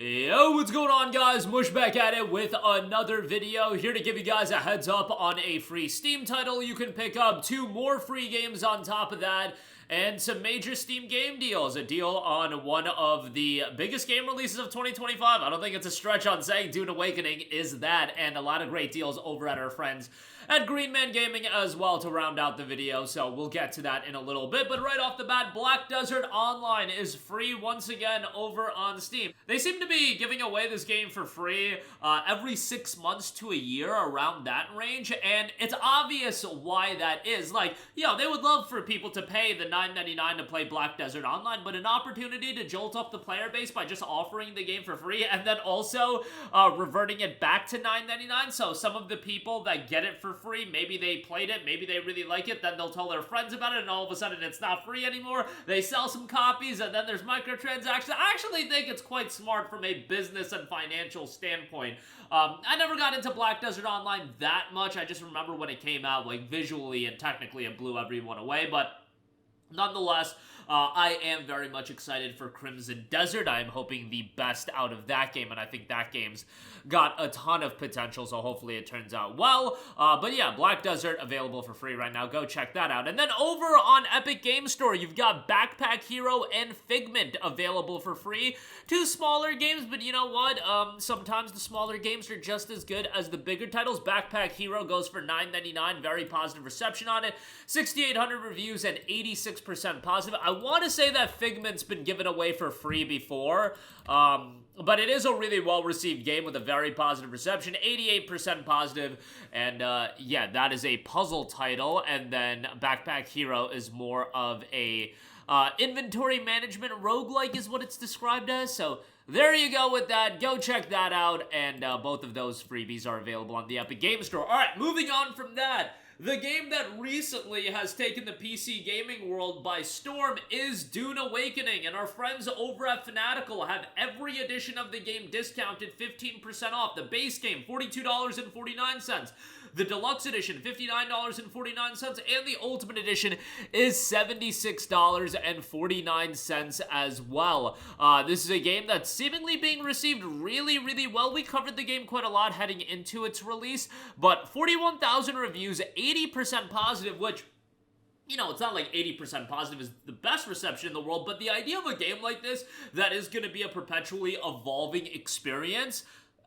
Yo, what's going on, guys? Mush back at it with another video, here to give you guys a heads up on a free Steam title you can pick up, 2 more free games on top of that, and some major Steam game deals. A deal on one of the biggest game releases of 2025. I don't think it's a stretch on saying Dune Awakening is that, and a lot of great deals over at our friends at Green Man Gaming as well to round out the video, so we'll get to that in a little bit. But right off the bat, Black Desert Online is free once again over on Steam. They seem to be giving away this game for free every 6 months to a year, around that range, and it's obvious why that is. Like, they would love for people to pay the $9.99 to play Black Desert Online, but an opportunity to jolt up the player base by just offering the game for free and then also reverting it back to $9.99. So some of the people that get it for free, maybe they played it, maybe they really like it, then they'll tell their friends about it, and all of a sudden it's not free anymore. They sell some copies, and then there's microtransactions. I actually think it's quite smart from a business and financial standpoint. I never got into Black Desert Online that much. I just remember when it came out, like, visually and technically it blew everyone away, but nonetheless, I am very much excited for Crimson Desert. I am hoping the best out of that game, and I think that game's got a ton of potential, so hopefully it turns out well. But yeah, Black Desert available for free right now. Go check that out. And then over on Epic Game Store, you've got Backpack Hero and Figment available for free. 2 smaller games, but you know what? Sometimes the smaller games are just as good as the bigger titles. Backpack Hero goes for $9.99. Very positive reception on it. 6,800 reviews and 86% positive. I want to say that Figment's been given away for free before, but it is a really well-received game with a very positive reception, 88% positive, and yeah, that is a puzzle title, and then Backpack Hero is more of a inventory management roguelike is what it's described as, so there you go with that. Go check that out, and both of those freebies are available on the Epic Game Store. Alright, moving on from that, the game that recently has taken the PC gaming world by storm is Dune Awakening, and our friends over at Fanatical have every edition of the game discounted 15% off. The base game, $42.49. The Deluxe Edition, $59.49, and the Ultimate Edition is $76.49 as well. This is a game that's seemingly being received really, really well. We covered the game quite a lot heading into its release, but 41,000 reviews, 80% positive, which, it's not like 80% positive is the best reception in the world, but the idea of a game like this that is going to be a perpetually evolving experience,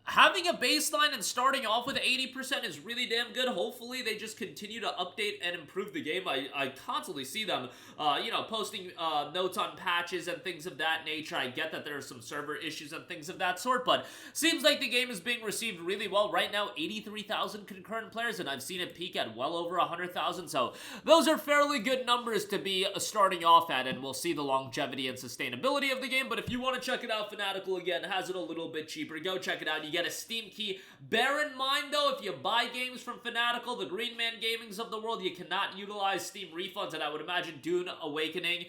having a baseline and starting off with 80% is really damn good. Hopefully they just continue to update and improve the game. I constantly see them, posting notes on patches and things of that nature. I get that there are some server issues and things of that sort, but seems like the game is being received really well. Right now, 83,000 concurrent players, and I've seen it peak at well over 100,000, so those are fairly good numbers to be starting off at, and we'll see the longevity and sustainability of the game. But if you want to check it out, Fanatical, again, has it a little bit cheaper. Go check it out. You get a Steam key. Bear in mind, though, if you buy games from Fanatical, the Green Man Gamings of the world, you cannot utilize Steam refunds, and I would imagine Dune Awakening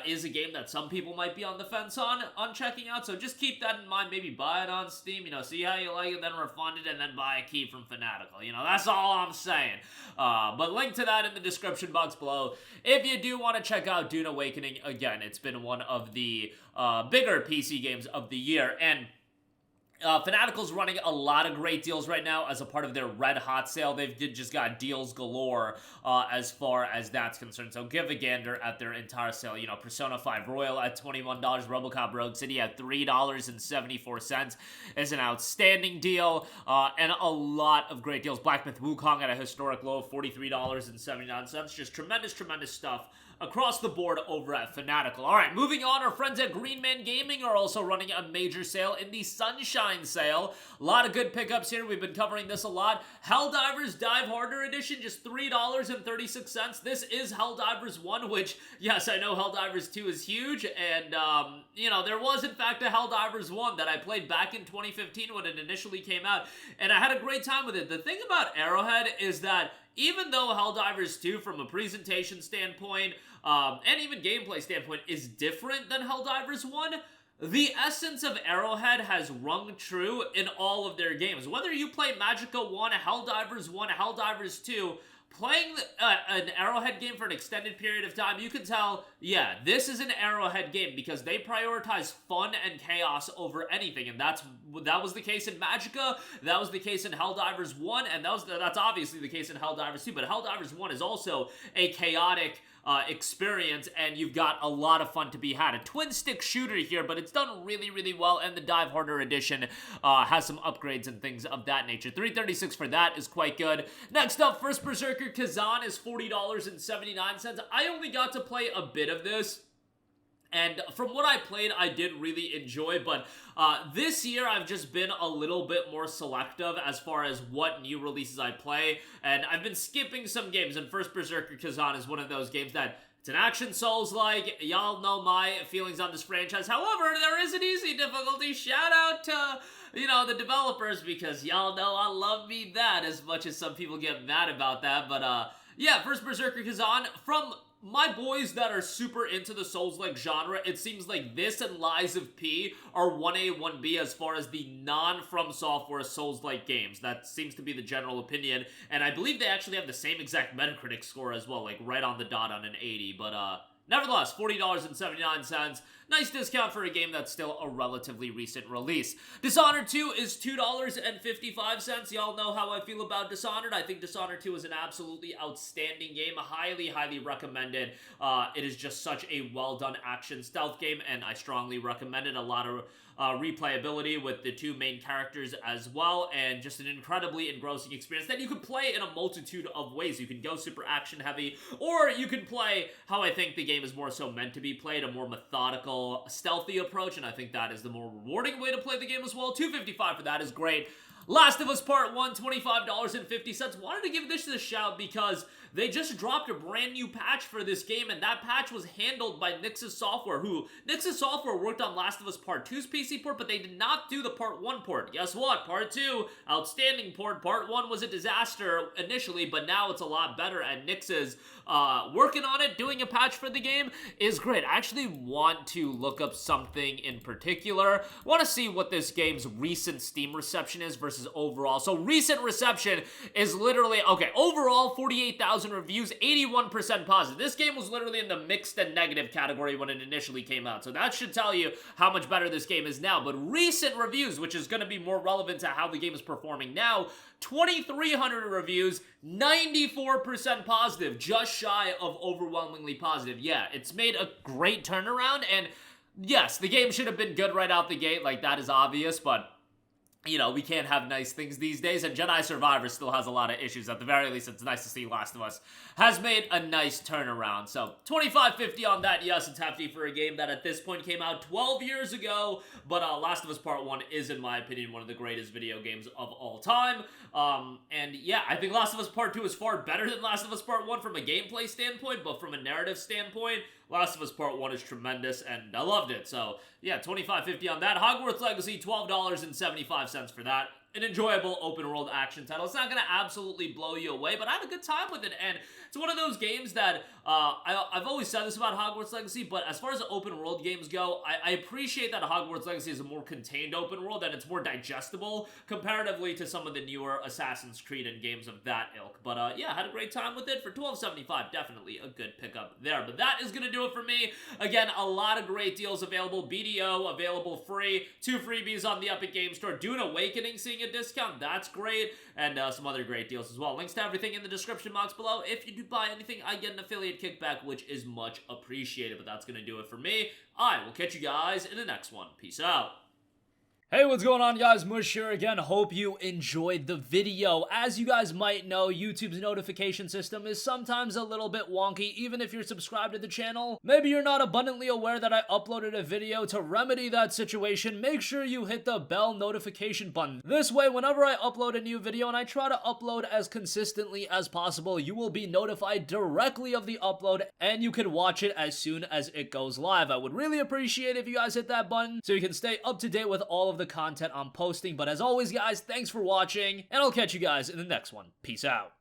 is a game that some people might be on the fence on checking out, so just keep that in mind. Maybe buy it on Steam, see how you like it, then refund it, and then buy a key from Fanatical. That's all I'm saying. But link to that in the description box below if you do want to check out Dune Awakening. Again, it's been one of the bigger PC games of the year, and Fanatical's running a lot of great deals right now as a part of their Red Hot sale. They've just got deals galore as far as that's concerned. So give a gander at their entire sale. Persona 5 Royal at $21, RoboCop Rogue City at $3.74 is an outstanding deal, and a lot of great deals. Black Myth Wukong at a historic low of $43.79. Just tremendous, tremendous stuff across the board over at Fanatical. Alright, moving on, our friends at Green Man Gaming are also running a major sale in the Sunshine Sale. A lot of good pickups here. We've been covering this a lot. Helldivers Dive Harder Edition, just $3.36. This is Helldivers 1, which, yes, I know Helldivers 2 is huge, and, there was, in fact, a Helldivers 1 that I played back in 2015 when it initially came out, and I had a great time with it. The thing about Arrowhead is that even though Helldivers 2, from a presentation standpoint, and even gameplay standpoint, is different than Helldivers 1, the essence of Arrowhead has rung true in all of their games. Whether you play Magicka 1, Helldivers 1, Helldivers 2, playing an Arrowhead game for an extended period of time, you can tell, yeah, this is an Arrowhead game because they prioritize fun and chaos over anything, and that was the case in Magicka, that was the case in Helldivers 1, and that's obviously the case in Helldivers 2, but Helldivers 1 is also a chaotic experience, and you've got a lot of fun to be had. A twin-stick shooter here, but it's done really, really well, and the Dive Harder edition has some upgrades and things of that nature. $336 for that is quite good. Next up, First Berserker Khazan is $40.79. I only got to play a bit of this, and from what I played, I did really enjoy, but this year I've just been a little bit more selective as far as what new releases I play, and I've been skipping some games, and First Berserker Khazan is one of those games that it's an action Souls-like. Y'all know my feelings on this franchise. However, there is an easy difficulty. Shout out to, you know, the developers, because y'all know I love me that, as much as some people get mad about that, but yeah, First Berserker Khazan, from my boys that are super into the Souls-like genre, it seems like this and Lies of P are 1A, 1B as far as the non-From Software Souls-like games. That seems to be the general opinion, and I believe they actually have the same exact Metacritic score as well, like right on the dot on an 80, but nevertheless, $40.79. Nice discount for a game that's still a relatively recent release. Dishonored 2 is $2.55. Y'all know how I feel about Dishonored. I think Dishonored 2 is an absolutely outstanding game. Highly, highly recommended. It is just such a well-done action stealth game, and I strongly recommend it. A lot of replayability with the two main characters as well, and just an incredibly engrossing experience that you could play in a multitude of ways. You can go super action heavy, or you can play how I think the game is more so meant to be played, a more methodical, stealthy approach, and I think that is the more rewarding way to play the game as well. $2.55 for that is great. Last of Us Part 1, $25.50. Wanted to give this a shout because they just dropped a brand new patch for this game, and that patch was handled by Nixxes Software, who Nixxes Software worked on Last of Us Part 2's PC port, but they did not do the Part 1 port. Guess what? Part 2, outstanding port. Part 1 was a disaster initially, but now it's a lot better, and Nixxes working on it, doing a patch for the game is great. I actually want to look up something in particular. I want to see what this game's recent Steam reception is versus overall. So recent reception is literally, okay, overall 48,000 reviews, 81% positive. This game was literally in the mixed and negative category when it initially came out. So that should tell you how much better this game is now. But recent reviews, which is going to be more relevant to how the game is performing now, 2,300 reviews, 94% positive, just shy of overwhelmingly positive. Yeah, it's made a great turnaround, and yes, the game should have been good right out the gate, like that is obvious, but you know, we can't have nice things these days, and Jedi Survivor still has a lot of issues. At the very least, it's nice to see Last of Us has made a nice turnaround. So, $25.50 on that. Yes, it's hefty for a game that at this point came out 12 years ago, but Last of Us Part 1 is, in my opinion, one of the greatest video games of all time. And yeah, I think Last of Us Part 2 is far better than Last of Us Part 1 from a gameplay standpoint, but from a narrative standpoint, Last of Us Part 1 is tremendous, and I loved it. So, yeah, $25.50 on that. Hogwarts Legacy, $12.75 for that. An enjoyable open-world action title. It's not going to absolutely blow you away, but I had a good time with it, and it's one of those games that, I've always said this about Hogwarts Legacy, but as far as the open-world games go, I appreciate that Hogwarts Legacy is a more contained open world, and it's more digestible comparatively to some of the newer Assassin's Creed and games of that ilk. But, yeah, I had a great time with it. For $12.75, definitely a good pickup there. But that is going to do it for me. Again, a lot of great deals available. BDO, available free. 2 freebies on the Epic Games Store. Dune Awakening seeing a discount, that's great, and some other great deals as well. Links to everything in the description box below. If you do buy anything, I get an affiliate kickback, which is much appreciated. But that's going to do it for me. I will catch you guys in the next one. Peace out. Hey, what's going on, guys? Mush here again. Hope you enjoyed the video. As you guys might know, YouTube's notification system is sometimes a little bit wonky, even if you're subscribed to the channel. Maybe you're not abundantly aware that I uploaded a video. To remedy that situation, make sure you hit the bell notification button. This way, whenever I upload a new video, and I try to upload as consistently as possible, you will be notified directly of the upload, and you can watch it as soon as it goes live. I would really appreciate if you guys hit that button so you can stay up to date with all of the content I'm posting. But as always, guys, thanks for watching, and I'll catch you guys in the next one. Peace out.